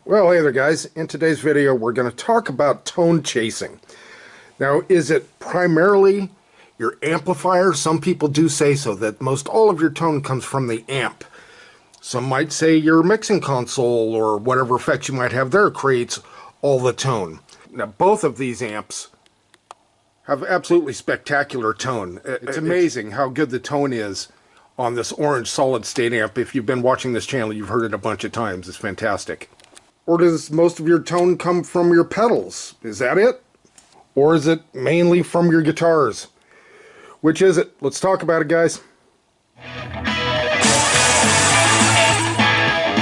Well, hey there guys. In today's video we're going to talk about tone chasing. Now, is it primarily your amplifier? Some people do say so, that most all of your tone comes from the amp. Some might say your mixing console or whatever effects you might have there creates all the tone. Now, both of these amps have absolutely spectacular tone. It's amazing how good the tone is on this orange solid state amp. If you've been watching this channel, you've heard it a bunch of times. It's fantastic. Or does most of your tone come from your pedals? Is that it? Or is it mainly from your guitars? Which is it? Let's talk about it, guys.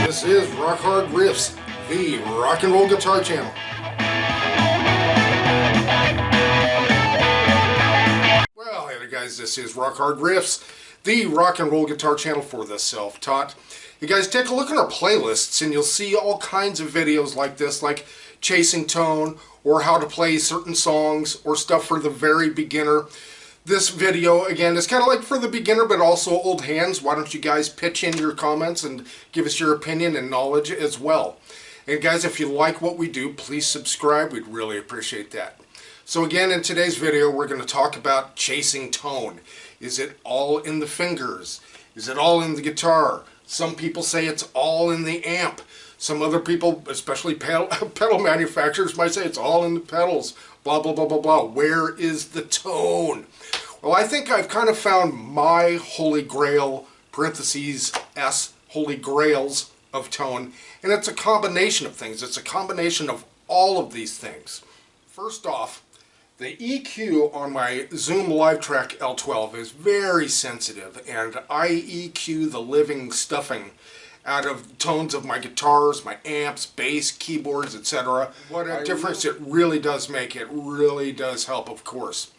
This is Rock Hard Riffs, the rock and roll guitar channel. Well, hey there guys, this is Rock Hard Riffs, the rock and roll guitar channel for the self-taught. You guys take a look at our playlists and you'll see all kinds of videos like this, like chasing tone or how to play certain songs or stuff for the very beginner. This video, again, is kind of like for the beginner but also old hands. Why don't you guys pitch in your comments and give us your opinion and knowledge as well. And guys, if you like what we do, please subscribe. We'd really appreciate that. So again, in today's video, we're going to talk about chasing tone. Is it all in the fingers? Is it all in the guitar? Some people say it's all in the amp. Some other people, especially pedal manufacturers, might say it's all in the pedals. Blah, blah, blah, blah, blah. Where is the tone? Well, I think I've kind of found my holy grail, parentheses, S, holy grails of tone. And it's a combination of things. It's a combination of all of these things. First off, the EQ on my Zoom LiveTrack L12 is very sensitive, and I EQ the living stuffing out of tones of my guitars, my amps, bass, keyboards, etc. What a difference it really does make. It really does help, of course.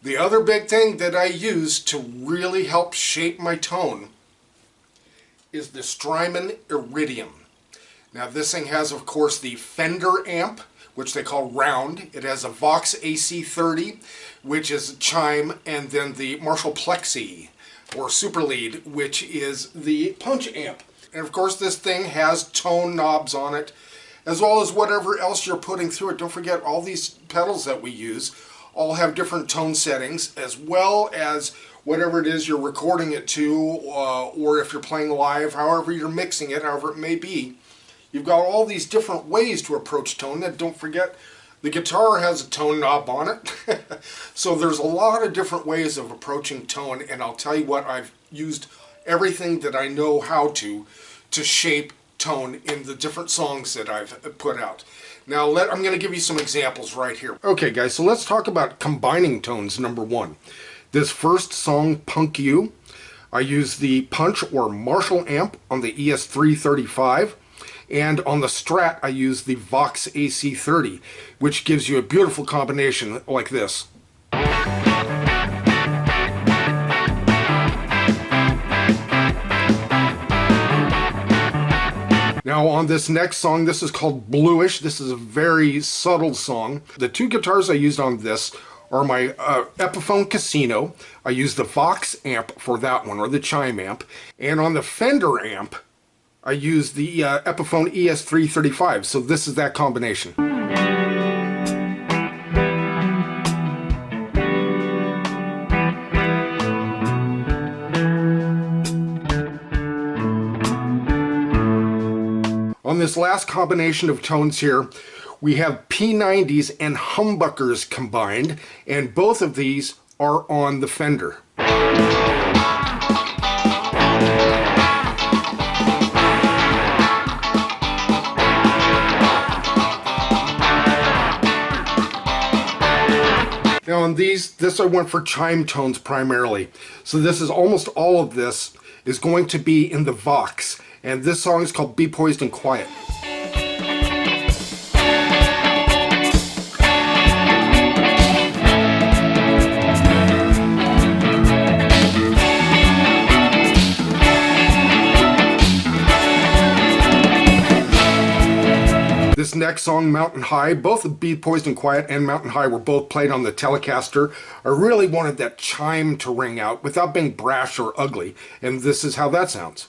The other big thing that I use to really help shape my tone is the Strymon Iridium. Now this thing has, of course, the Fender amp, which they call round. It has a Vox AC30, which is a chime, and then the Marshall Plexi, or Super Lead, which is the punch amp. And of course this thing has tone knobs on it, as well as whatever else you're putting through it. Don't forget, all these pedals that we use all have different tone settings, as well as whatever it is you're recording it to, or if you're playing live, however you're mixing it, however it may be. You've got all these different ways to approach tone. And don't forget, the guitar has a tone knob on it. So there's a lot of different ways of approaching tone, and I'll tell you what, I've used everything that I know how to shape tone in the different songs that I've put out. Now I'm going to give you some examples right here. Okay guys, so let's talk about combining tones, number one. This first song, Punk You, I use the Punch or Marshall amp on the ES335. And on the Strat, I use the Vox AC30, which gives you a beautiful combination like this. Now on this next song, this is called Bluish. This is a very subtle song. The two guitars I used on this are my Epiphone Casino. I used the Vox amp for that one, or the chime amp. And on the Fender amp, I use the Epiphone ES335, so this is that combination. On this last combination of tones here, we have P90s and humbuckers combined, and both of these are on the Fender. Now on this I went for chime tones primarily. So this is almost all of this is going to be in the Vox. And this song is called Be Poised and Quiet. This next song, Mountain High, both Be Poised and Quiet and Mountain High were both played on the Telecaster. I really wanted that chime to ring out without being brash or ugly, and this is how that sounds.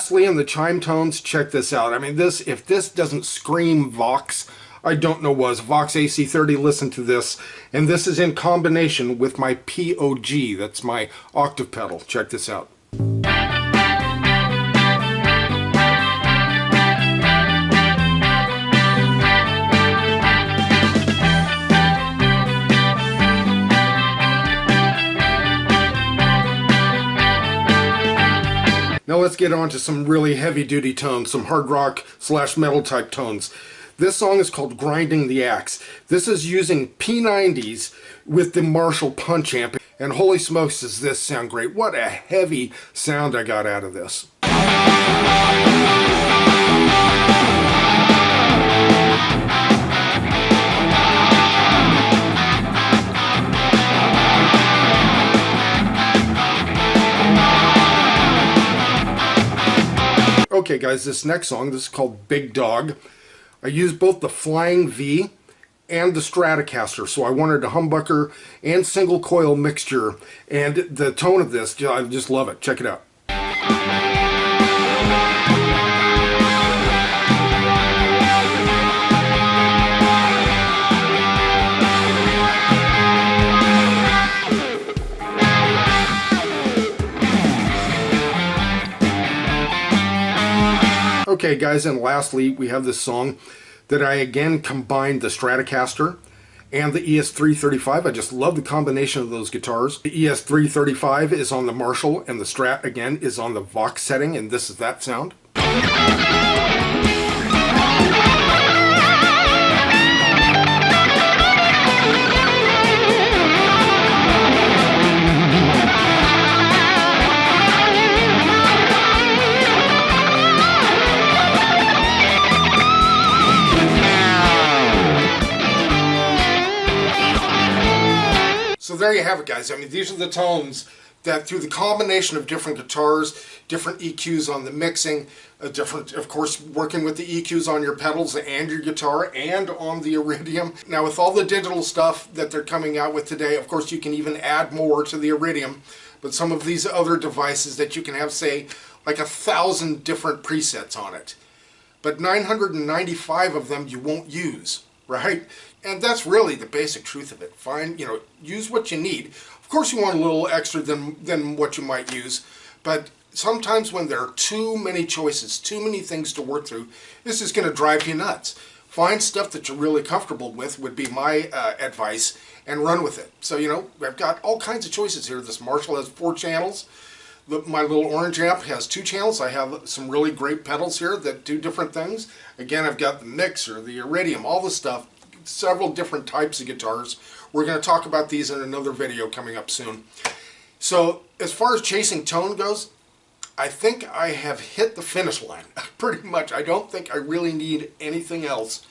lastly, in the chime tones, check this out. I mean, if this doesn't scream Vox, I don't know what. Vox AC30, listen to this. And this is in combination with my POG. That's my octave pedal. Check this out. Now let's get on to some really heavy-duty tones, some hard rock / metal type tones. This song is called Grinding the Axe. This is using P90s with the Marshall punch amp. And holy smokes, does this sound great. What a heavy sound I got out of this. Okay guys, this next song, this is called Big Dog. I used both the Flying V and the Stratocaster, so I wanted a humbucker and single coil mixture, and the tone of this, I just love it. Check it out. Okay guys, and lastly we have this song that I again combined the Stratocaster and the ES335. I just love the combination of those guitars. The ES335 is on the Marshall and the Strat again is on the Vox setting, and this is that sound. So there you have it guys. I mean, these are the tones that through the combination of different guitars, different EQs on the mixing, of course working with the EQs on your pedals and your guitar and on the Iridium. Now with all the digital stuff that they're coming out with today, of course you can even add more to the Iridium, but some of these other devices that you can have, say, like 1,000 different presets on it. But 995 of them you won't use, right? And that's really the basic truth of it. Find, use what you need. Of course you want a little extra than what you might use, but sometimes when there are too many choices, too many things to work through, this is going to drive you nuts. Find stuff that you're really comfortable with would be my advice, and run with it. So, I've got all kinds of choices here. This Marshall has 4 channels. My little orange amp has 2 channels. I have some really great pedals here that do different things. Again, I've got the mixer, the Iridium, all this stuff. Several different types of guitars. We're going to talk about these in another video coming up soon. So as far as chasing tone goes, I think I have hit the finish line pretty much. I don't think I really need anything else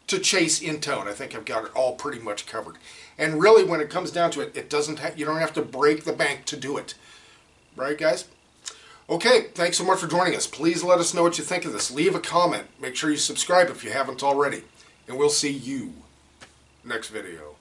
to chase in tone. I think I've got it all pretty much covered. And really when it comes down to it, you don't have to break the bank to do it. Right guys? Okay, thanks so much for joining us. Please let us know what you think of this. Leave a comment. Make sure you subscribe if you haven't already. And we'll see you next video.